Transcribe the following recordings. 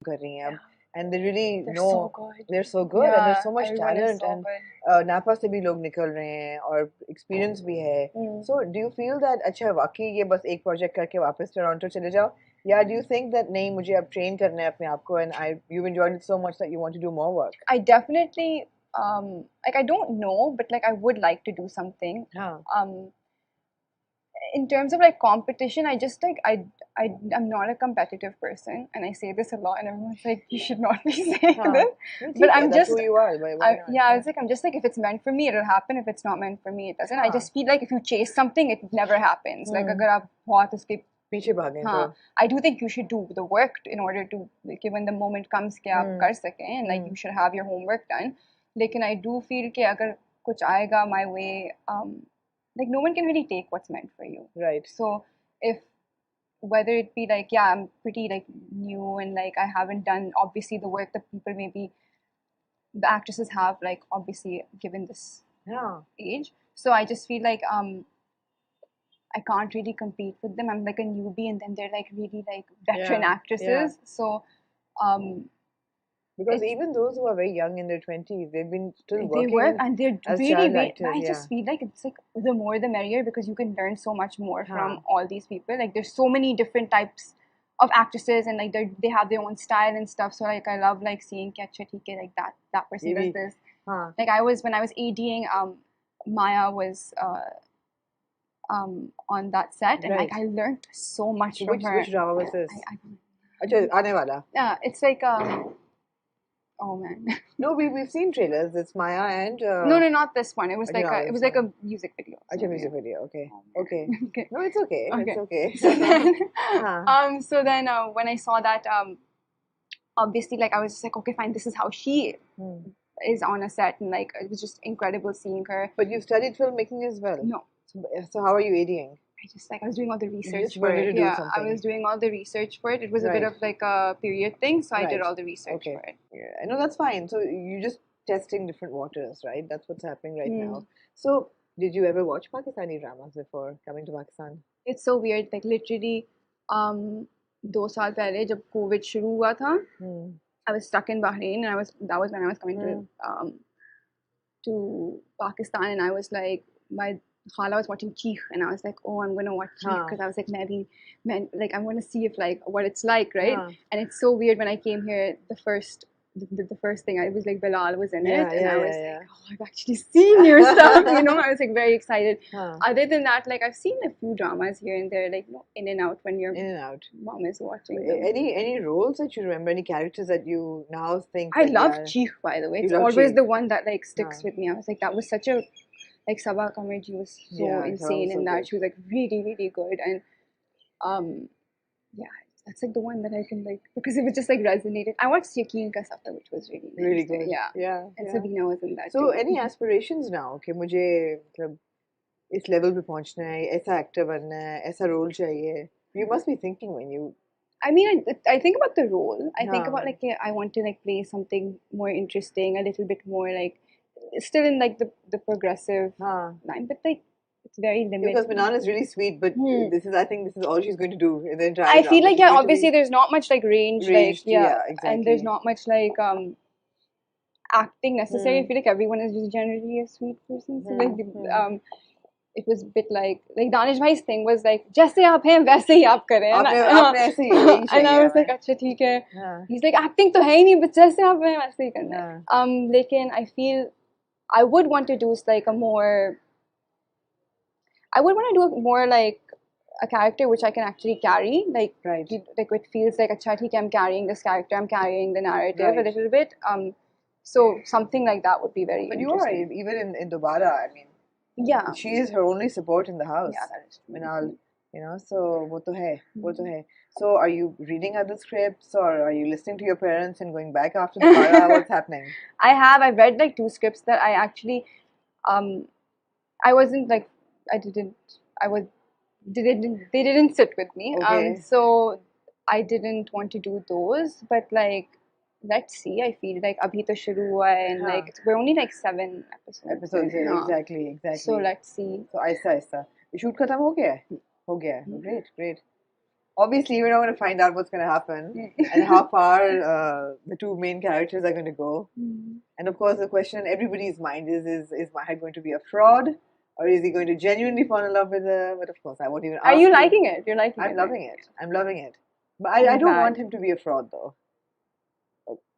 कर रही हैं अब, and they really They're know so good. they're so good and there's Yeah, so much everyone is talent so and good. नापा से भी लोग निकल रहे हैं और experience भी है. So do you feel that अच्छा वाकई ये बस एक project करके वापस टोरंटो चले जाओ, या do you think that नहीं मुझे अब train करना है अपने आप को and you've enjoyed it so much that you want to do more work? I definitely like I don't know, but like I would like to do something. In terms of like competition, I just like I'm not a competitive person, and I say this a lot, and everyone's like, you should not be saying this. But I'm that's just, who you are. Why not? yeah, I was like, I'm just like, if it's meant for me, it'll happen. If it's not meant for me, it doesn't. I just feel like if you chase something, it never happens. Like, agar aap bahut uske पीछे भागें तो I do think you should do the work in order to, like, when the moment comes कि आप कर सकें, and like you should have your homework done. लेकिन I do feel कि अगर कुछ आएगा my way, like no one can really take what's meant for you. Right. So if whether it be like, yeah, I'm pretty like new and like I haven't done obviously the work that people maybe the actresses have like obviously given this age. So I just feel like I can't really compete with them. I'm like a newbie and then they're like really like veteran actresses. So because even those who are very young in their 20s, they've been still working. They work and they're as really, child really actors, I just feel like it's like the more the merrier because you can learn so much more from all these people. Like there's so many different types of actresses and like they have their own style and stuff. So like I love like seeing कि अच्छा ठीक है like that person does this. Like when I was ADing, Maya was on that set and like I learned so much from her. Which drama was this? अच्छा आने वाला. Yeah, it's like oh man. No, we've seen trailers. It's Maya and no, not this one. It was like it was like a music video. Acha, music video. Okay. Okay. No, it's okay. Okay. It's okay. So then, so then when I saw that, obviously, like I was just like, okay, fine. This is how she is on a set, and like it was just incredible seeing her. But you studied filmmaking as well. No. So how are you ADing? I was doing all the research for it. Yeah, I was doing all the research for it. It was a bit of like a period thing, so I did all the research for it. Yeah, I know that's fine. So you're just testing different waters, right? That's what's happening right now. So did you ever watch Pakistani dramas before coming to Pakistan? It's so weird. Like literally, 2 साल पहले जब COVID शुरू हुआ था, I was stuck in Bahrain, and that was when I was coming to Pakistan, and I was like my Khala was watching Sheikh and I was like, oh, I'm gonna watch Sheikh because I was like, maybe, like I'm gonna see if like what it's like, right? And it's so weird when I came here. The first thing I was like Bilal was in it, and I was like, oh, I've actually seen your stuff, you know. I was like very excited. Other than that, like I've seen a few dramas here and there, like in and out when your mom is watching them. Any roles that you remember? Any characters that you now think? I love Sheikh, by the way. It's always the one that like sticks with me. I was like, that was such a like Sabah Kamarji was so insane in that. She was like really, really good, and that's like the one that I can like because it was just like resonated. I watched Yaqeen Ka Safar, which was really good. Yeah. And Sabina was in that. So too. Any aspirations now? कि मुझे मतलब इस level पे पहुंचना है, ऐसा actor बनना है, ऐसा role चाहिए. You must be thinking when you. I mean, I think about the role. I think about like I want to like play something more interesting, a little bit more like. Still in like the progressive line, but like it's very limited. Because Minan is really sweet, but I think this is all she's going to do in the entire. I feel like obviously there's not much like range like exactly. And there's not much like acting necessary. I feel like everyone is just generally a sweet person. So like it was a bit like Danish Bhai's thing was like जैसे आप हैं वैसे ही आप करें and I was like अच्छा ठीक है. He's like acting तो है ही नहीं, but जैसे आप हैं वैसे ही करना है. लेकिन I feel I would want to do like a more like a character which I can actually carry, like like it feels like अच्छा ठीक है, I'm carrying this character, I'm carrying the narrative a little bit. So something like that would be very. But you are even in Dobara. I mean. Yeah. She is her only support in the house. Yeah, that is true. Minal, you know, so wo to hai. So are you reading other scripts or are you listening to your parents and going back after the para? What's happening? I've read like 2 scripts that I actually I wasn't like they didn't sit with me. So I didn't want to do those, but like let's see. I feel like abhi to shuru hua hai and like we're only like 7 episodes. Exactly. So let's see. So aisa. Shoot khatam ho gaya hai? Great. obviously we're not going to find out what's going to happen and how far the two main characters are going to go. And of course, the question in everybody's mind is Mahir going to be a fraud, or is he going to genuinely fall in love with her? But of course, I won't even ask. Are you liking it? You're liking it? I'm loving it. I'm loving it. But I don't want him to be a fraud, though.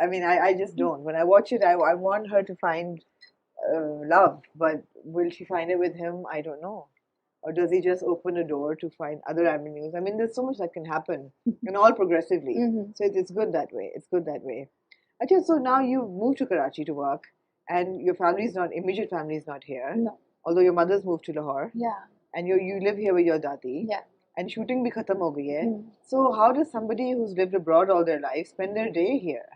I mean, I just don't. When I watch it, I want her to find love, but will she find it with him? I don't know. Or does he just open a door to find other avenues? I mean, there's so much that can happen, and all progressively. So it's good that way. It's good that way. Achha, so now you moved to Karachi to work, and your immediate family is not here. No. Although your mother's moved to Lahore. Yeah. And you live here with your dadi. Yeah. And shooting bhi khatam ho gayi hai. So how does somebody who's lived abroad all their life spend their day here?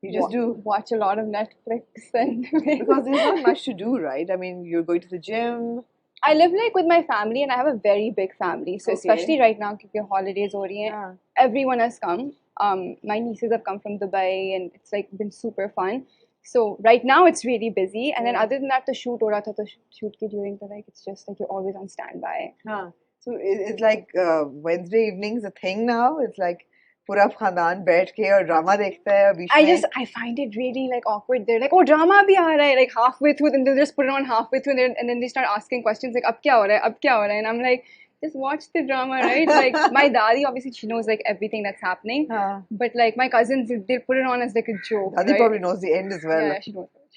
You just watch a lot of Netflix and because there's not much to do, right? I mean, you're going to the gym. I live like with my family, and I have a very big family. So especially right now, because holidays ho rahi hain, everyone has come. My nieces have come from Dubai, and it's like been super fun. So right now it's really busy, and then other than that, the shoot ho raha tha, to shoot ke during the like it's just like you're always on standby. So it's like Wednesday evenings a thing now. It's like पूरा खानदान बैठ के और drama देखता है बीच में. I find it really like awkward. They're like, oh, drama bhi aa raha hai, like halfway through, then they just put it on halfway through, and then they start asking questions like, ab kya ho raha hai, ab kya ho raha hai, and I'm like, just watch the drama, right? Like my dadi, obviously she knows like everything that's happening, but like my cousins, they put it on as like a joke. Dadi probably knows the end as well. Yeah,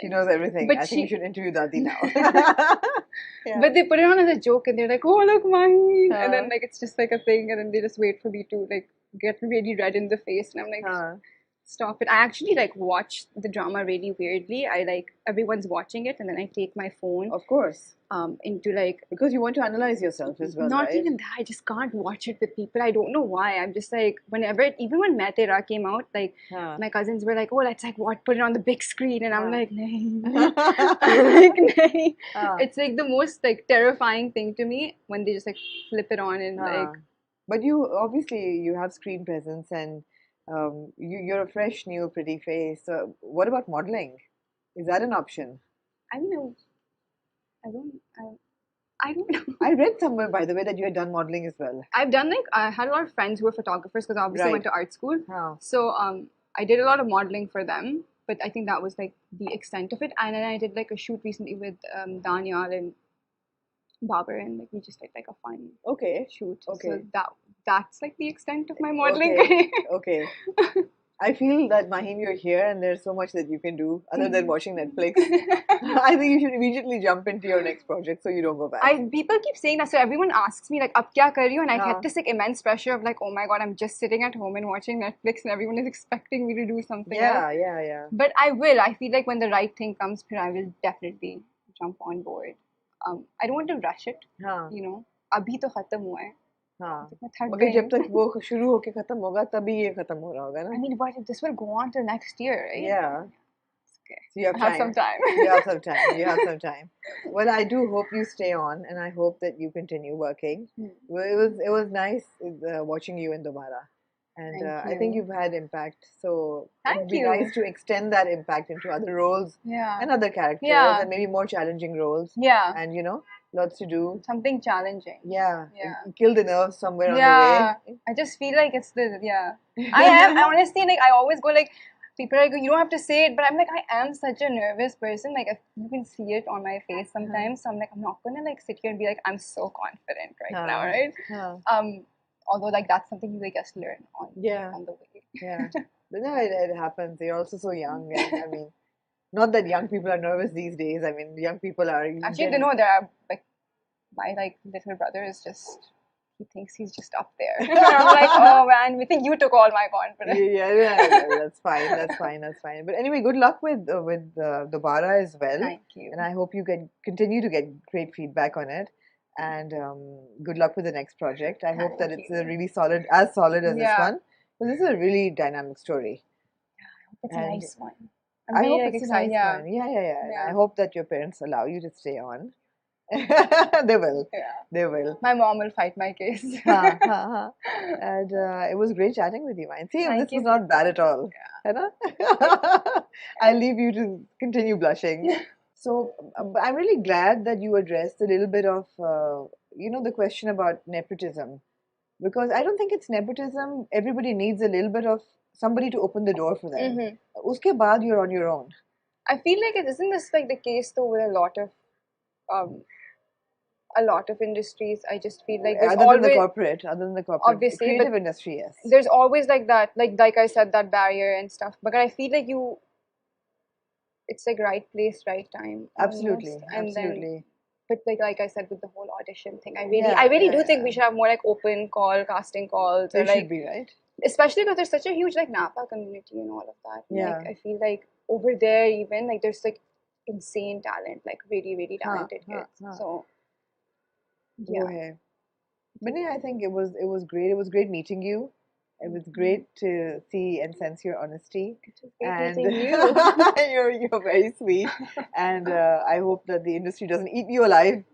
she knows everything. But I think you should interview Dadi now. But they put it on as a joke, and they're like, oh, look, Maheen, and then like it's just like a thing, and then they just wait for me to like get really red in the face, and I'm like, stop it. I actually like watch the drama really weirdly. I like everyone's watching it, and then I take my phone, of course, into like, because you want to analyze yourself as well. Not right? even that. I just can't watch it with people. I don't know why. I'm just like, even when Main Tera came out, like my cousins were like, oh, let's like put it on the big screen, and I'm like, nahi. Like, nahi. It's like the most like terrifying thing to me when they just like flip it on and like. But you obviously you have screen presence, and you're a fresh, new, pretty face. So what about modeling? Is that an option? I don't know. I don't know. I read somewhere, by the way, that you had done modeling as well. I've done like, I had a lot of friends who were photographers because I obviously went to art school. So I did a lot of modeling for them, but I think that was like the extent of it. And then I did like a shoot recently with Daniel and Babar, and like we just did like a fun shoot. So that's like the extent of my modeling career. Okay. I feel that, Maheen, you're here and there's so much that you can do other than watching Netflix. I think you should immediately jump into your next project so you don't go back. People keep saying that, so everyone asks me like, ab kya kar rahi ho? And I get this like immense pressure of like, oh my god, I'm just sitting at home and watching Netflix and everyone is expecting me to do something else. Yeah. But I will. I feel like when the right thing comes, I will definitely jump on board. I don't want to rush it. You know, abhi to khatam hua hai. मगर जब तक वो शुरू होके खत्म होगा तभी ये खत्म हो रहा होगा ना. I mean, but this will go on till next year, right? Yeah. Okay. So you have some time. You have some time. Well, I do hope you stay on, and I hope that you continue working. Well, it was nice watching you in Dobara, and I think you've had impact. So it'd be nice to extend that impact into other roles and other characters, and maybe more challenging roles. And you know. Lots to do. Something challenging. Yeah. Kill the nerves somewhere on the way. I just feel like it's I honestly, like, I always go like, people are like, you don't have to say it, but I'm like, I am such a nervous person. Like, you can see it on my face sometimes. So I'm like, I'm not going to like sit here and be like, I'm so confident right now, right? Although like that's something you like just learn on the way. Yeah. But no, it happens. You're also so young. And, I mean, not that young people are nervous these days. I mean, young people are... Actually, you know, there are, like, my, like, little brother is just, he thinks he's just up there. I'm like, oh, man, we think you took all my confidence. Yeah, that's fine. But anyway, good luck with the Bara as well. Thank you. And I hope you continue to get great feedback on it. And good luck with the next project. I hope that it's really solid as this one. But this is a really dynamic story. Yeah, I hope it's a nice one. I hope it's excited. A nice one. Yeah. I hope that your parents allow you to stay on. They will. Yeah. They will. My mom will fight my case. And it was great chatting with you, man. See, this was not bad at all. Yeah. I'll leave you to continue blushing. So, I'm really glad that you addressed a little bit of, the question about nepotism. Because I don't think it's nepotism. Everybody needs a little bit of somebody to open the door for them. Uske baad you're on your own. I feel like isn't this like the case though with a lot of industries? I just feel like there's other than the corporate, obviously, creative industry, yes. There's always like that, like I said, that barrier and stuff. But I feel like it's like right place, right time. Absolutely, almost. absolutely. But like I said, with the whole audition thing, I really do think we should have more like open call, casting calls. There should be, right? Especially because there's such a huge like Napa community and all of that. Yeah. Like I feel like over there even like there's like insane talent, like really, really talented kids. So yeah. But yeah, I think it was great. It was great meeting you. It was great to see and sense your honesty. And you're very sweet. And I hope that the industry doesn't eat you alive.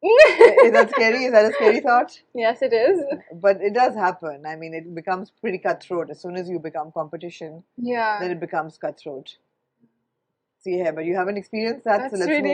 Is that scary? Is that a scary thought? Yes, it is. But it does happen. I mean, it becomes pretty cutthroat. As soon as you become competition, then it becomes cutthroat. So yeah, but you haven't experienced that. That's so let's really move